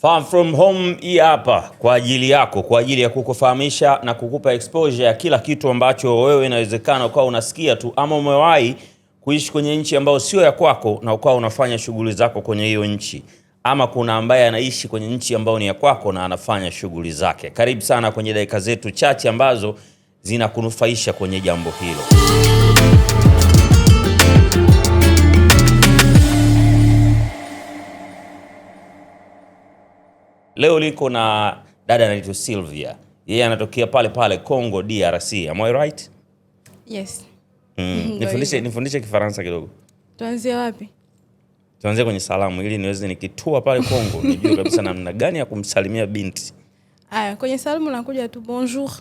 Farm from Home hii hapa kwa ajili yako, kwa ajili ya kukufahamisha na kukupa exposure ya kila kitu ambacho wewe inawezekana ukawa unasikia tu ama umewahi kuishi kwenye nchi ambayo sio ya kwako na ukawa unafanya shughuli zako kwenye hiyo nchi, ama kuna ambaye anaishi kwenye nchi ambayo ni ya kwako na anafanya shughuli zake. Karibu sana kwenye dakika zetu chache ambazo zinakunufaisha kwenye jambo hilo. Leo liko na dada anaitwa Sylvia. Yeye anatokea pale pale Congo DRC. Am I right? Yes. Nifundishe Kifaransa kidogo. Tuanzie wapi? Tuanzie kwenye salamu ili niweze nikitua pale Congo nijue kabisa namna gani ya kumsalimia binti. Aya, kwenye salamu nakuja tu bonjour.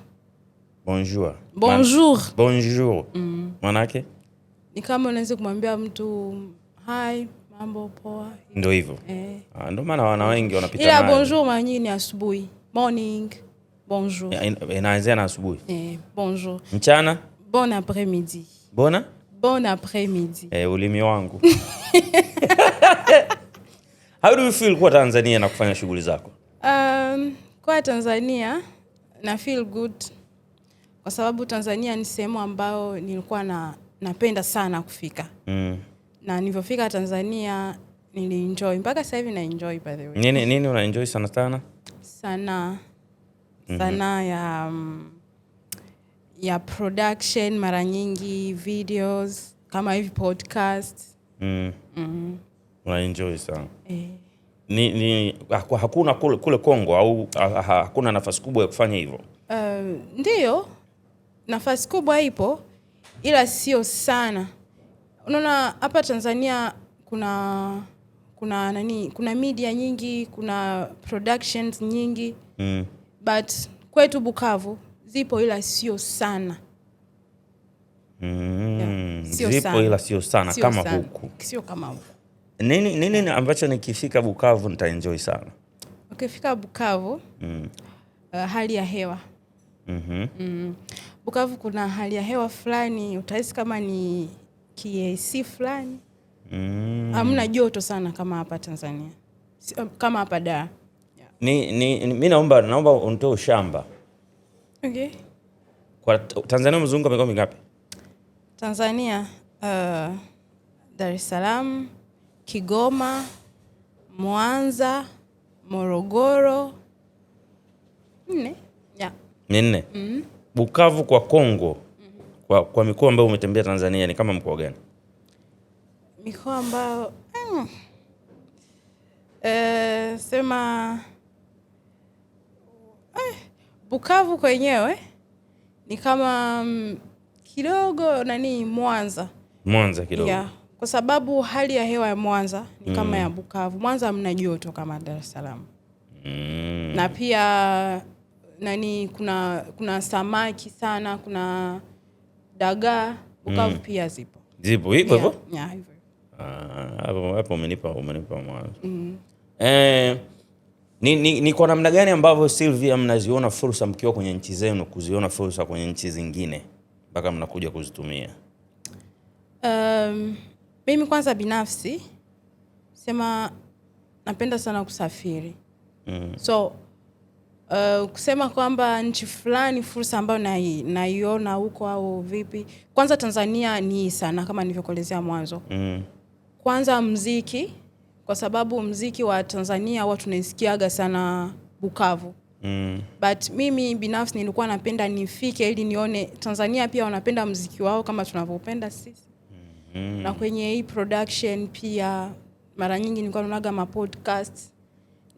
Bonjour. Bonjour. Bonjour. Maana yake? Ni kama unaweza kumwambia mtu hi, mambo poa. Ndio hivyo. Ndio maana wana wengi wanapita nayo. Ila bonjour mara nyingi ni asubuhi. Morning. Bonjour. Inaanzia na asubuhi. Bonjour. Mchana? Bon après-midi. Bona? Bon après-midi. Ulimi wangu. How do you feel kwa Tanzania na kufanya shughuli zako? Kwa Tanzania na feel good kwa sababu Tanzania ni sehemu ambayo nilikuwa napenda sana kufika. Na nilipofika Tanzania nilienjoy mpaka sasa hivi na enjoy by the way. Nini una enjoy sana sana? Sana ya production, mara nyingi videos kama hivi podcast. Una enjoy sana. Hakuna kule Kongo au hakuna nafasi kubwa ya kufanya hivyo? Ndio. Nafasi kubwa ipo ila sio sana. Unaona hapa Tanzania kuna media nyingi, kuna productions nyingi. But kwetu Bukavu zipo ila sio sana. Zipo ila sio sana kama huku. Sio kama huku. Nini ambacho nikifika Bukavu nitaenjoy sana? Ukifika Bukavu, hali ya hewa. Bukavu kuna hali ya hewa fulani, utahisi kama ni KAC fulani. Hamna joto sana kama hapa Tanzania. Kama hapa Dar. Mimi naomba unitoe shamba. Okay. Kwa Tanzania mzunguko mikoa mingapi? Tanzania Dar es Salaam, Kigoma, Mwanza, Morogoro. 4. Yeah. 4. Bukavu kwa Kongo. Kwa mikoa ambayo umetembea Tanzania ni kama mkoa gani? Mikoa ambayo sema Bukavu kwenyewe ni kama kidogo Mwanza kidogo. Yeah. Kwa sababu hali ya hewa ya Mwanza ni kama ya Bukavu. Mwanza hamna joto kama Dar es Salaam. Na pia kuna samaki sana, kuna dagaa. Bukavu pia zipo. Zipo hivyo hivyo? Yeah, hivyo. Hapo umenipa mwanzo. Ni kwa namna gani ambavyo Sylvia mnaziona fursa mkiwa kwenye nchi zenu kuziona fursa kwenye nchi zingine mpaka mnakuja kuzitumia? Mimi kwanza binafsi sema napenda sana kusafiri. So kusema kwamba nchi fulani fursa ambayo naiona huko au vipi. Kwanza Tanzania ni sana kama nilivyokuelezea mwanzo. Kwanza muziki, kwa sababu muziki wa Tanzania watu tunaisikiaga sana Bukavu. But mimi binafsi nilikuwa napenda nifike ili nione Tanzania pia wanapenda muziki wao kama tunavyopenda sisi. Na kwenye hii production pia mara nyingi nilikuwa naonaga ma podcast.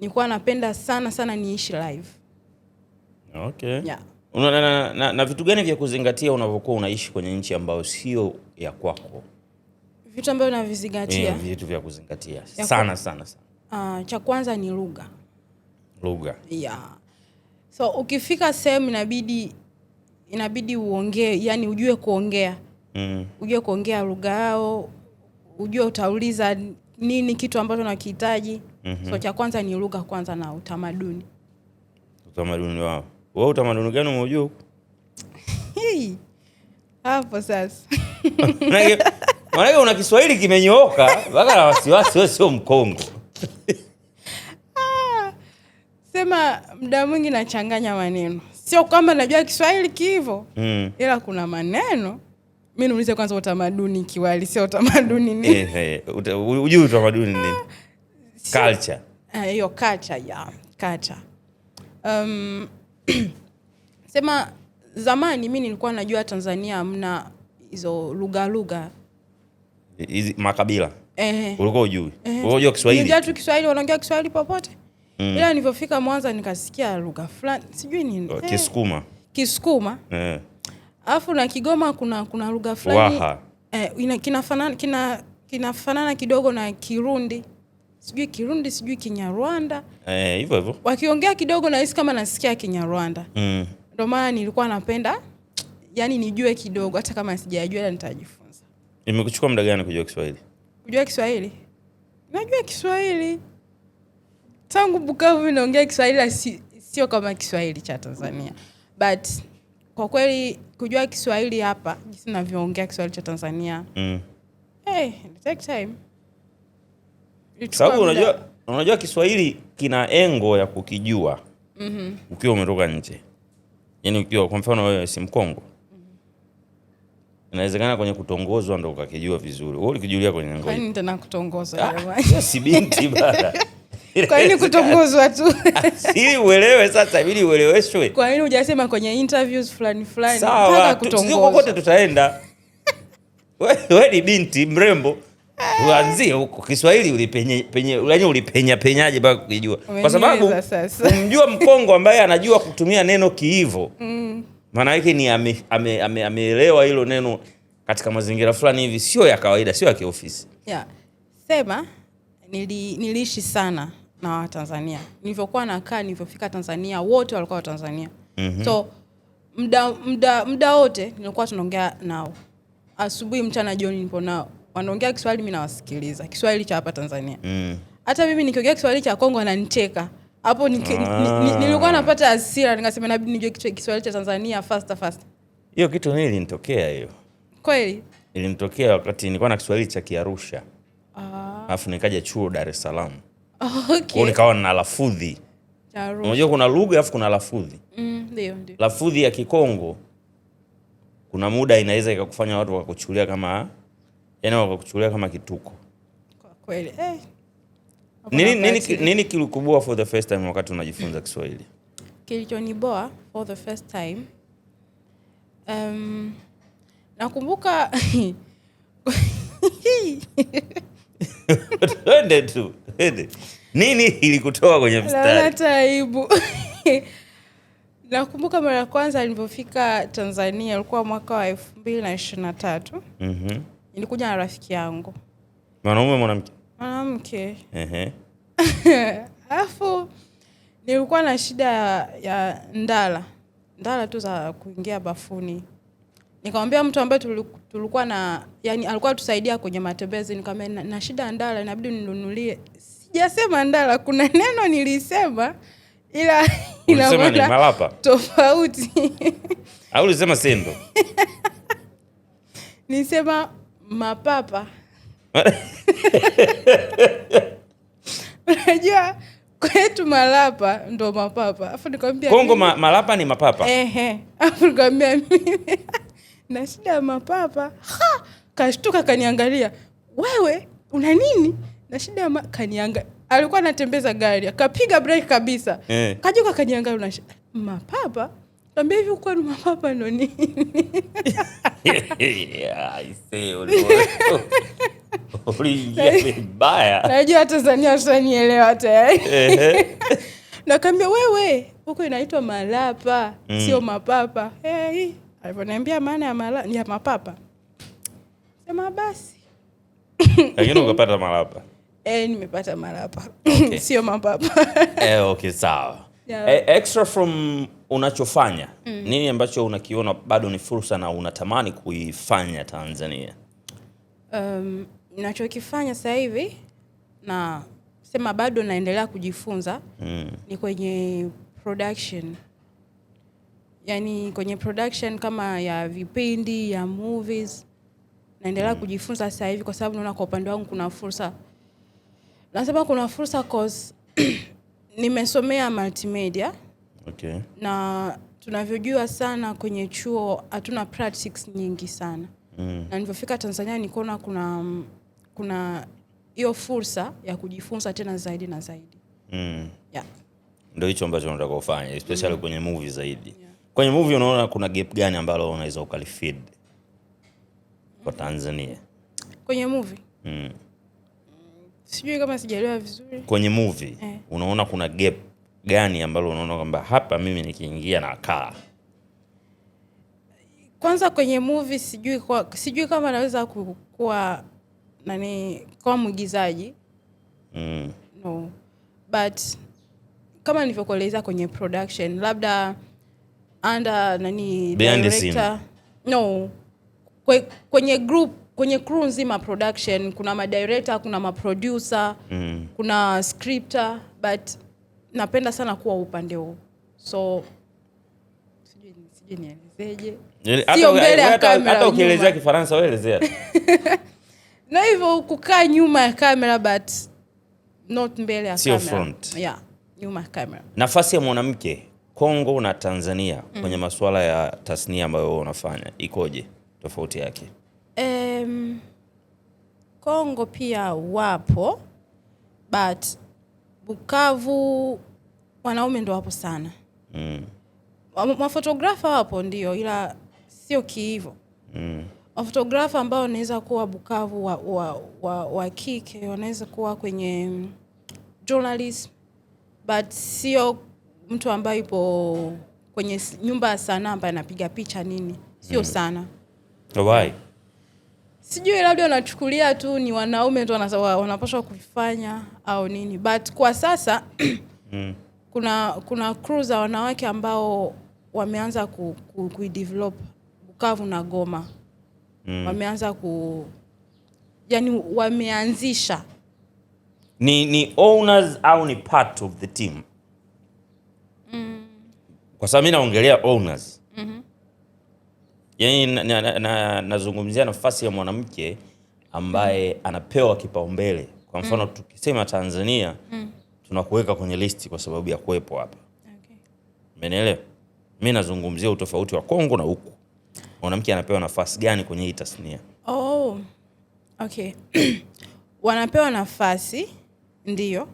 Nilikuwa napenda sana niishi live. Okay. Yeah. Na vitu gani vya kuzingatia unapokuwa unaishi kwenye nchi ambayo sio ya kwako? Vitu ambavyo navizingatia. Vitu vya kuzingatia sana. Cha kwanza ni lugha. Yeah. So ukifika sehemu inabidi uongee, yani ujue kuongea. Ujue kuongea lugha yao, ujue utauliza nini kitu ambacho unakihitaji. So cha kwanza ni lugha kwanza na utamaduni. Utamaduni wao. Wewe utamaduni gani unajua huko? Hapo sasa. Maana una Kiswahili kimenyooka, mpaka na wasiwasi wewe sio Mkongo. Sema muda mwingi nachanganya maneno. Sio kwamba najua Kiswahili kiivo. Ila kuna maneno. Mimi niulize kwanza utamaduni kiwali, sio utamaduni nini? Ujui utamaduni nini? Culture. Hiyo culture ya, culture. Sema zamani mimi nilikuwa najua Tanzania hamna hizo lugha. Hizi makabila. Ulikuwa ujui. Ulikuwa unajua Kiswahili. Nijua tu Kiswahili, wanaongea Kiswahili popote. Ila nilipofika Mwanza nikasikia lugha fulani, sijui nini. Kisukuma. Alafu na Kigoma kuna lugha fulani. Kinafanana kidogo na Kirundi. Sijui Kirundi, sijui Kinyarwanda. Hivyo hivyo. Wakiongea kidogo na hisi kama nasikia Kinyarwanda. Ndio maana nilikuwa napenda yani nijue kidogo, hata kama sijajua ila nitajifunza. Imekuchukua muda gani kujua Kiswahili? Kujua Kiswahili? Najua Kiswahili tangu Bukavu naongea Kiswahili, sio kama Kiswahili cha Tanzania. But kwa kweli kujua Kiswahili hapa jinsi ninavyoongea Kiswahili cha Tanzania. It take time. Sababu unajua Kiswahili kina engo ya kukijua. Ukiwa umetoka nje. Yaani ukiwa kwa mfano wewe si Mkongo. Inawezekana kwenye kutongozwa ndo ukakijua vizuri. Wewe ulikijulia kwenye engo. Kwa nini tena kutongozwa jamani? Si binti bana. Kwa nini kutongozwa tu? Si uelewe sasa, ili ueleweshwe. Kwa nini hujasema kwenye interviews fulani mpaka kutongozwa? Sio kokote tutaenda. Wewe ni binti mrembo. Uanzie huko Kiswahili ulipenyaje mpaka kujua. Kwa sababu umjua Mkongo ambaye anajua kutumia neno kiivo. Maana yake ni ameelewa hilo neno katika mazingira fulani hivi, sio ya kawaida, sio ya kiofisi. Sema niliishi sana na Watanzania. Nilivyokuwa nakaa, nilivyofika Tanzania, wote walikuwa Watanzania. So muda wote nilikuwa tunaongea nao. Asubuhi, mchana, jioni nipo nao. Wanaongea Kiswahili, mimi nawasikiliza. Kiswahili cha hapa Tanzania. Hata mimi nikiongea Kiswahili cha Kongo wananicheka. Hapo nilikuwa napata hasira, nikasema inabidi nijue Kiswahili cha Tanzania fast. Hiyo kitu nini ilinitokea hiyo? Kweli? Ilinitokea wakati nilikuwa na Kiswahili cha Kiarusha. Alafu nikaja chuo Dar es Salaam. Kwa nikawa na lafudhi. Unajua kuna lugha alafu kuna lafudhi. Ndio. Lafudhi ya Kikongo kuna muda inaweza ikakufanya watu wakakuchukulia kama wakakuchukulia kama kituko. Kwa kweli. Nini kilikuboa for the first time wakati unajifunza Kiswahili? Kilichoniboa for the first time, nakumbuka Twende. Nini ilikutoa kwenye mstari? Hata aibu. Nakumbuka mara ya kwanza nilipofika Tanzania ilikuwa mwaka wa 2023. Nilikuja na rafiki yangu. Mwanaume mwanamke? Mwanamke. Alafu nilikuwa na shida ya ndala tu za kuingia bafuni. Nikamwambia mtu ambaye tulikuwa na alikuwa tusaidia kwenye matembezi, nikamwambia na shida ya ndala, inabidi ninunulie. Sijasema ndala, kuna neno nilisema ila ulisema ni malapa tofauti. Au ulisema sendo? Nisema mapapa. Unajua kwetu malapa ndo mapapa. Afu nikamwambia Kongo malapa ni mapapa. Afu nikamwambia mimi na shida ya mapapa. Kashtuka kaniangalia. Wewe una nini? Na shida ya kaniangalia. Alikuwa anatembeza gari, akapiga brake kabisa. Kajuka kaniangalia, una shida mapapa? Niambia hivi uko na mapapa ndo nini? I say uliingia vibaya. Najua Tanzania wasanielewa tayari. Nakamwambia wewe, huko inaitwa malapa, sio mapapa. Aliponiambia maana ya mapapa. Sema basi. Lakini ukapata malapa. Nimepata malapa. Sio mapapa. Okay, sawa. Extra from unachofanya, nini ambacho unakiona bado ni fursa na unatamani kuifanya Tanzania? Ninachokifanya sasa hivi na sema bado naendelea kujifunza ni kwenye production. Yaani kwenye production kama ya vipindi, ya movies. Naendelea kujifunza sasa hivi kwa sababu naona kwa upande wangu kuna fursa. Nasema kuna fursa cause Nimesomea multimedia. Okay. Na tunavyojua sana kwenye chuo hatuna practices nyingi sana. Na nilipofika Tanzania nikaona kuna hiyo fursa ya kujifunza tena zaidi na zaidi. Yeah. Ndio hicho ambacho unataka kufanya, especially kwenye movie zaidi. Yeah. Kwenye movie unaona kuna gap gani ambalo unaweza ukalifeed kwa Tanzania? Kwenye movie? Sijui kama sijaelewa vizuri. Kwenye movie unaona kuna gap gani ambalo unaona kwamba hapa mimi nikiingia na kaa? Kwanza kwenye movie sijui kama naweza kuwa kwa mwigizaji. No. But kama nilivyokueleza kwenye production, labda under director. No. Kwenye crew nzima production kuna ma-director, kuna ma-producer, kuna scripter, but napenda sana kuwa upande huo. So sijui nielezeje. Sio mbele ya kamera. Hata ukielezea Kifaransa wewe elezea. Na hivyo kukaa nyuma ya kamera but not mbele ya kamera. Sio front. Yeah, nyuma ya kamera. Nafasi ya mwanamke Kongo na Tanzania kwenye masuala ya tasnia ambayo unafanya ikoje? Tofauti yake? Kongo pia wapo, but Bukavu wanaume ndo wapo sana. Mafotografa wapo ndio, ila sio kiivo. Mafotografa ambao wanaweza kuwa Bukavu wa kike, wanaweza kuwa kwenye journalist, but sio mtu ambaye yupo kwenye nyumba ya sanaa ambaye anapiga picha nini. Sio sana. Why? Sijui, labda wanachukulia tu ni wanaume ndio wanapaswa kufanya au nini. But kwa sasa kuna crew za wanawake ambao wameanza kuidevelop Bukavu na Goma. Wameanza yani wameanzisha. Ni owners au ni part of the team? Kwa sababu mimi naongelea owners. Yaani nazungumzia nafasi ya mwanamke ambaye anapewa kipaumbele. Kwa mfano tukisema Tanzania, tunakuweka kwenye listi kwa sababu ya kuwepo hapa. Okay. Umeelewa? Mimi nazungumzia utofauti wa Kongo na huku. Mwanamke anapewa nafasi gani kwenye hii tasnia? Oh. Okay. Wanapewa nafasi ndio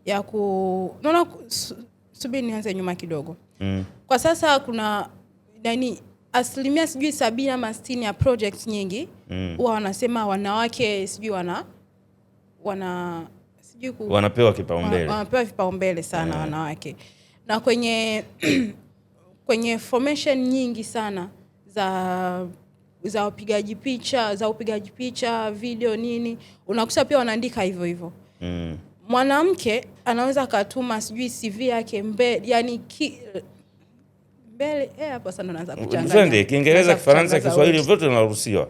ya naona subiri nianze nyuma kidogo. Kwa sasa kuna asilimia sijui 70 ama 60 ya projects nyingi huwa wanasema wanawake sijui wanapewa kipaumbele. Wanapewa vipaumbele sana wanawake. Na kwenye formation nyingi sana za upigaji picha, video nini, unakuta pia wanaandika hivyo hivyo. Mwanamke anaweza katuma sijui CV yake mbele, mbele hapo sana naanza kuchanganya. Mfende Kiingereza, Kifaransa, Kiswahili vyote vinaruhusiwa.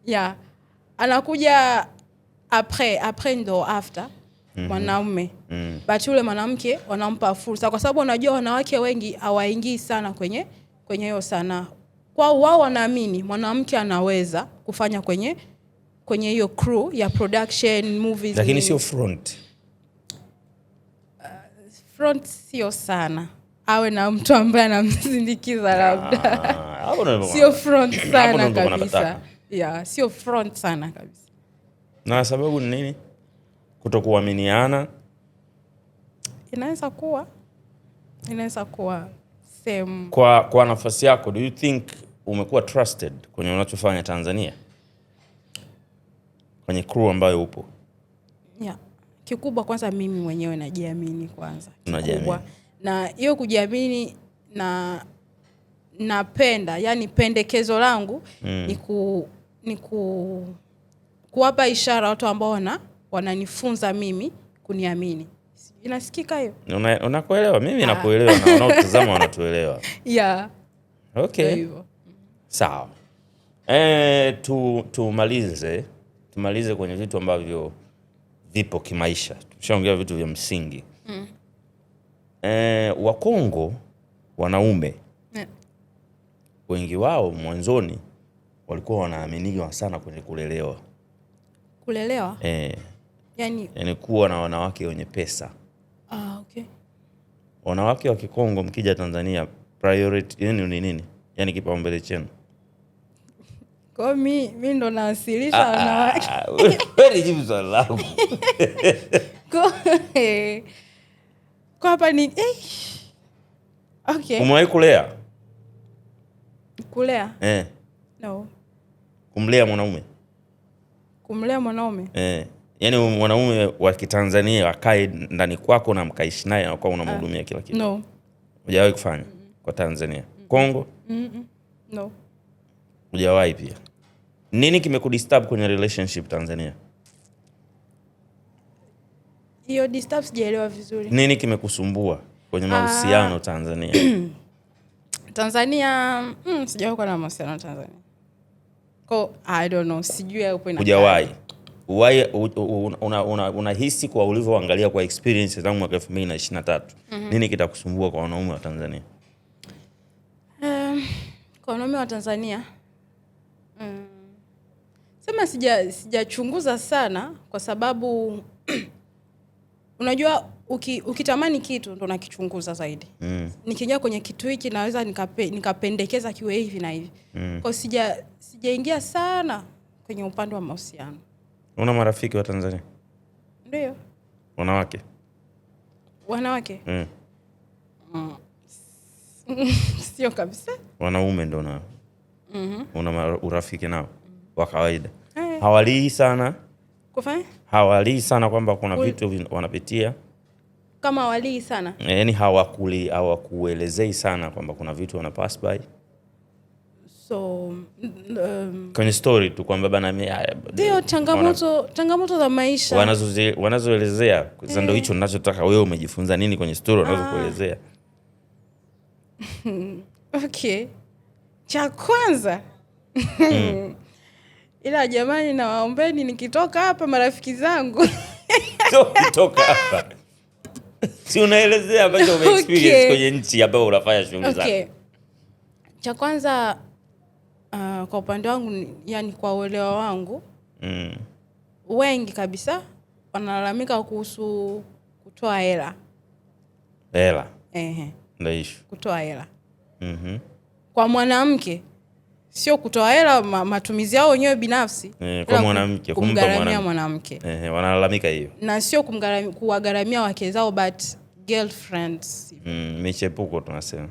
Yeah. Anakuja après ndo after mwanaume. But yule mwanamke wanampa fursa kwa sababu wanajua wanawake wengi hawaingii sana kwenye hiyo sanaa. Kwa wao wanaamini mwanamke anaweza kufanya kwenye hiyo crew ya production movies. Lakini sio front. Front sio sana. Awe na mtu ambaye anamsindikiza labda. Sio front sana kabisa. Yeah, sio front sana kabisa. Na sababu ni nini? Kutokuaminiana? Inaweza kuwa same. Kwa nafasi yako, do you think umekuwa trusted kwenye unachofanya Tanzania? Kwenye crew ambayo upo? Yeah. Kikubwa kwanza mimi mwenyewe najiamini kwanza. Unajiamini. Na hiyo kujiamini napenda, yani pendekezo langu ni kuwapa ishara watu ambao wananifunza mimi kuniamini. Inasikika hiyo? Unakuelewa? Mimi nakuelewa na wanaotazama wanatuelewa. Yeah. Okay. Sawa. Tumalize kwenye vitu ambavyo vipo kimaisha. Tumeshaongea vitu vya msingi. Wakongo wanaume wengi wao mwanzoni walikuwa wanaaminiwa sana kwenye kulelewa. Kulelewa? Yani kuwa na wanawake wenye pesa. Wanawake wa Kikongo mkija Tanzania priority yenu ni nini? Yaani kipaumbele chenu? Kwa mimi ndo nawasilisha wanawake. Wewe jibu swali langu. Kwa hapa ni okay. Umewahi kulea? Kulea? No. Kumlea mwanaume? Kumlea mwanaume? Yaani mwanaume wa Kitanzania akae ndani kwako na mkaishi naye na kwa unamhudumia kila kitu? No. Hujawahi kufanya kwa Tanzania? Kongo? No. Hujawahi pia. Nini kimekudisturb kwenye relationship Tanzania? Hiyo disturb sijaelewa vizuri. Nini kimekusumbua kwenye mahusiano Tanzania? Tanzania sijawahi kuwa na mahusiano Tanzania. I don't know, sijui hapo ina. Hujawahi. Unahisi kwa ulivyoangalia kwa experience zangu mwaka 2023. Nini kitakusumbua kwa wanaume wa Tanzania? Kwa wanaume wa Tanzania sema sijachunguza sana kwa sababu unajua ukitamani kitu ndo unakichunguza zaidi. Nikiingia kwenye kitu hiki naweza nikapendekeza kiwe hivi na hivi. Kwa sijaingia sana kwenye upande wa mahusiano. Una marafiki wa Tanzania? Ndio. Wanawake? Wanawake? Sio kabisa. Wanaume ndo nao? Una urafiki nao wa kawaida? Hawalii sana? Kufanya? Hawalii sana kwamba kuna vitu wanapitia? Kama hawalii sana? Yaani hawakuelezei sana kwamba kuna vitu wana pass by? So kwenye story tu kwamba bana ndio changamoto za maisha wanazoelezea. Sasa ndio hicho ninachotaka wewe umejifunza nini kwenye story wanazokuelezea? Okay. Cha kwanza ila jamani nawaombeni nikitoka hapa marafiki zangu. Kutoka hapa. Si unaelezea ambacho umeexperience kwenye nchi ambayo unafanya shughuli zako. Okay. Cha kwanza kwa upande wangu, yani kwa uelewa wangu, wengi kabisa wanalalamika kuhusu kutoa hela. Hela? Ndio issue. Kutoa hela. Kwa mwanamke sio kutoa hela matumizi yao wenyewe binafsi. Kwa mwanamke, kumgharamia mwanamke. Wanalalamika hiyo. Na sio kuwagharamia wake zao but girlfriends. Michepuko tunasema.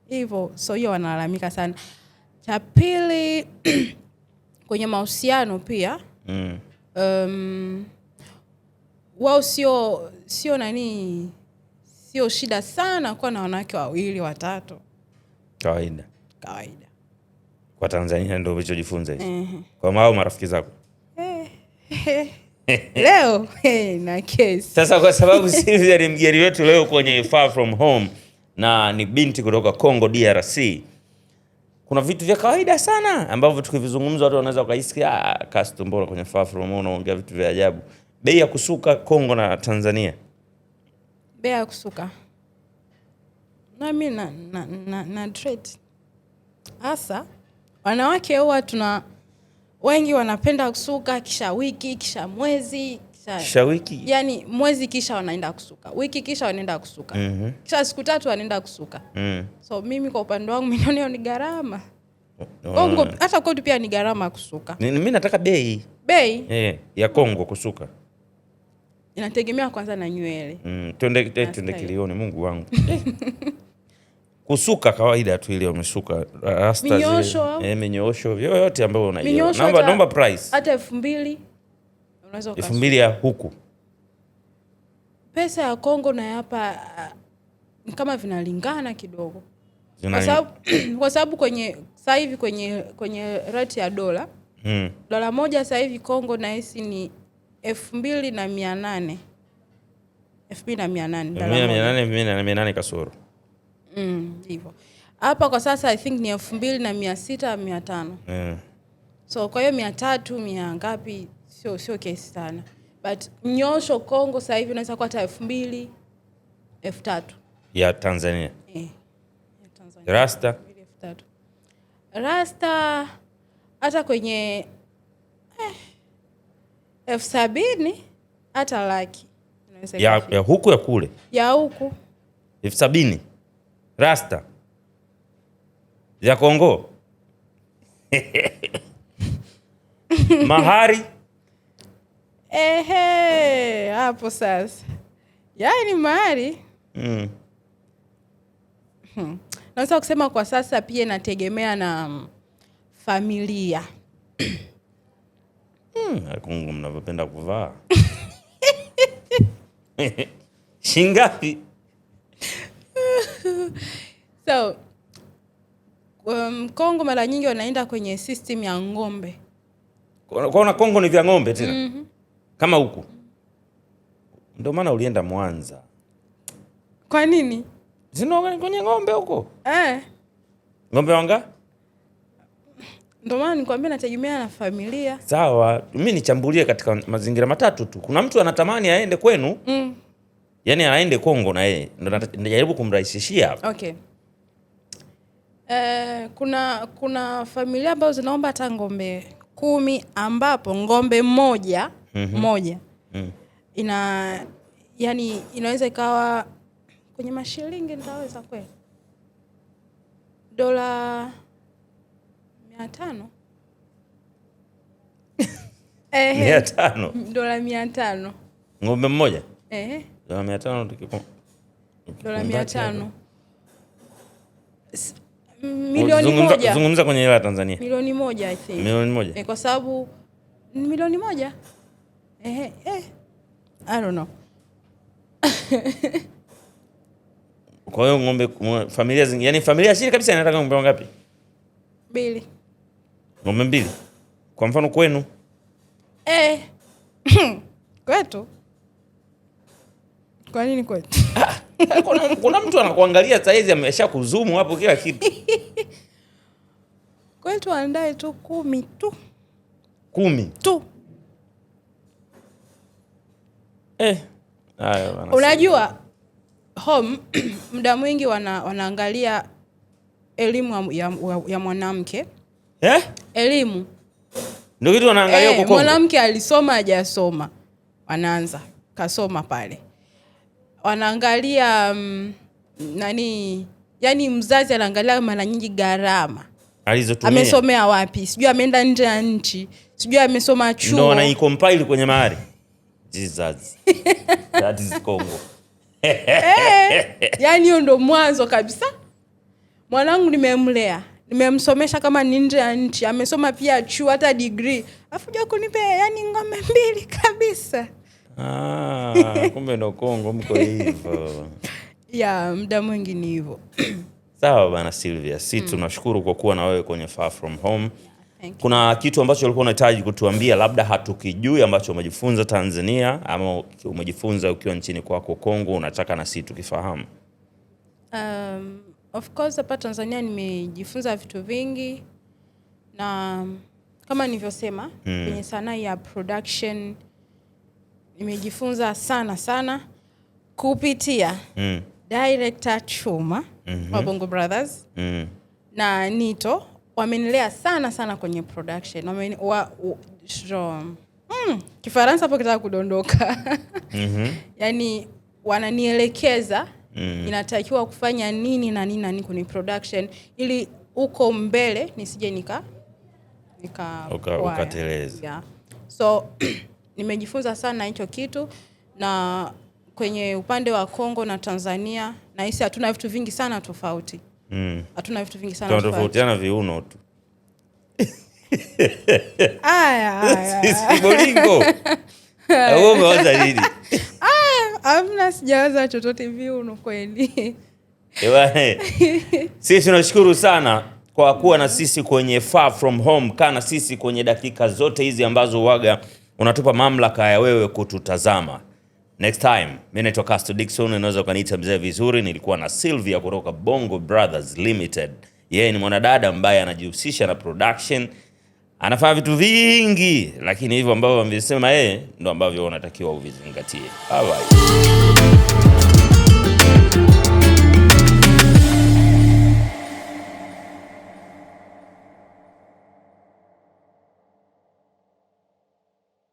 Hivyo, so hiyo wanalalamika sana. Cha pili kwenye mahusiano pia wao sio shida sana kuwa na wanawake 2 watatu. Kawaida. Kwa Tanzania ndio ulichojifunza hicho. Kwa mao marafiki zako. Leo na case. Sasa kwa sababu sisi ni mgeni wetu leo kwenye Far From Home na ni binti kutoka Congo DRC. Kuna vitu vya kawaida sana ambavyo tukivizungumza watu wanaweza wakahisi Castro mbona kwenye Far From Home unaongea vitu vya ajabu. Bei ya kusuka Congo na Tanzania. Bei ya kusuka. Na mimi na trade. Hasa wanawake huwa wengi wanapenda kusuka kisha wiki, kisha mwezi, kisha wiki. Yaani mwezi kisha wanaenda kusuka. Wiki kisha wanaenda kusuka. Kisha siku 3 wanaenda kusuka. So mimi kwa upande wangu naona ni gharama. Kongo hata kwetu pia ni gharama kusuka. Mimi nataka bei. Bei? Ya Kongo kusuka. Inategemea kwanza na nywele. Twende Kilioni Mungu wangu. Kusuka kawaida tu ile umesuka rasta zile. Minyoosho yote ambayo unaiona. Naomba price. Hata 2000 unaweza ukasuka. 2000 ya huku. Pesa ya Kongo na hapa ni kama vinalingana kidogo. Kwa sababu sasa hivi kwenye rate ya dola. Dola moja sasa hivi Kongo na hisi ni 2800. 2800 dola moja. 2800 kasoro. Hivyo. Hapa kwa sasa I think ni 2600 500. So kwa hiyo 300 100 ngapi sio kesi sana. But nyosho Kongo sasa hivi unaweza kupata 2000 3000 ya Tanzania. Ya Tanzania. Rasta 3000. Rasta hata kwenye 70,000 hata laki. Ya huku ya kule. Ya huku. 70,000 rasta ya Kongo. Mahari hapo sasa, yaani mahari naweza kusema kwa sasa pia inategemea na familia. Kongo mnavyopenda kuvaa. Shingapi? So Kongo mara nyingi wanaenda kwenye system ya ng'ombe. Kwaona Kongo ni vya ng'ombe tena? Kama huku. Ndio maana ulienda Mwanza. Kwa nini? Zino kwenye ng'ombe huko? Ng'ombe wanga? Ndio maana nikwambia nategemea na familia. Sawa, mimi nichambulie katika mazingira matatu tu. Kuna mtu anatamani aende kwenu. Yaani aende Kongo na yeye. Ndio najaribu kumrahisishia hapa. Okay. Kuna familia ambazo zinaomba hata ng'ombe 10 ambapo ng'ombe moja yani inaweza ikawa kwenye mashilingi, nitaweza kweli $500. $500 ng'ombe mmoja? $500 milioni moja. Zungumza kwenye hela ya Tanzania. Milioni moja I think. Milioni moja. Kwa sababu milioni moja. I don't know. Kwa hiyo ng'ombe, familia zingine, yani familia asili kabisa inataka ng'ombe wangapi? 2. Ng'ombe 2. Kwa mfano kwenu? Kwetu? Kwa nini kwetu? Kuna mtu anakuangalia saizi ameshakuzumu hapo kila kitu. Kwetu andae tu 10 tu. 10 tu. Hayo unajua home muda mwingi wanaangalia elimu ya mwanamke. Elimu. Ndio kitu wanaangalia huko Kongo. Mwanamke alisoma hajasoma. Wanaanza kasoma pale. Wanaangalia yani mzazi anaangalia mara nyingi gharama alizotumia. Amesomea wapi? Sijui ameenda nje ya nchi. Sijui amesoma chuo. Ndio wanaicompile kwenye mahari. Jesus. That is Congo. Yani hiyo ndo mwanzo kabisa. Mwanangu nimemlea, nimemsomesha kama ni nje ya nchi, amesoma pia chuo hata degree. Afuja kunipe yani ng'ombe 2 kabisa. Kumbe ndo Kongo mko hivyo. Muda mwingi ni hivyo. Sawa bana Sylvia, tunashukuru kwa kuwa na wewe kwenye Far From Home. Kuna kitu ambacho ulikuwa unahitaji kutuambia labda hatukijui ambacho umejifunza Tanzania ama umejifunza ukiwa nchini kwako Kongo unataka na sisi tukifahamu? Of course hapa Tanzania nimejifunza vitu vingi na kama nilivyosema kwenye sanaa ya production nimejifunza sana kupitia director Chuma wa Bongo Brothers na Nito. Wamenilea sana kwenye production. Kifaransa hapo kitaka kudondoka. Yani wananielekeza inatakiwa kufanya nini na nini kwenye production ili uko mbele nisije ukateleza. So nimejifunza sana hicho kitu, na kwenye upande wa Kongo na Tanzania na hisi hatuna vitu vingi sana tofauti. Hatuna vitu vingi sana tofauti. Tunatofautiana viuno tu. Aya. Bolingo. Wewe umewaza nini? Hamna, sijawaza chochote viuno kweli. Sisi tunashukuru sana kwa kuwa na sisi kwenye Far From Home. Kana sisi kwenye dakika zote hizi ambazo waga unatupa mamlaka ya wewe kututazama. Next time, mimi naitwa Casto Dickson, unaweza kuniita mzee vizuri. Nilikuwa na Sylvia kutoka Bongo Brothers Limited. Yeye ni mwanadada ambaye anajihusisha na production. Anafanya vitu vingi, lakini hivyo ambavyo amesema yeye ndio ambavyo unatakiwa uvizingatie. Bye bye.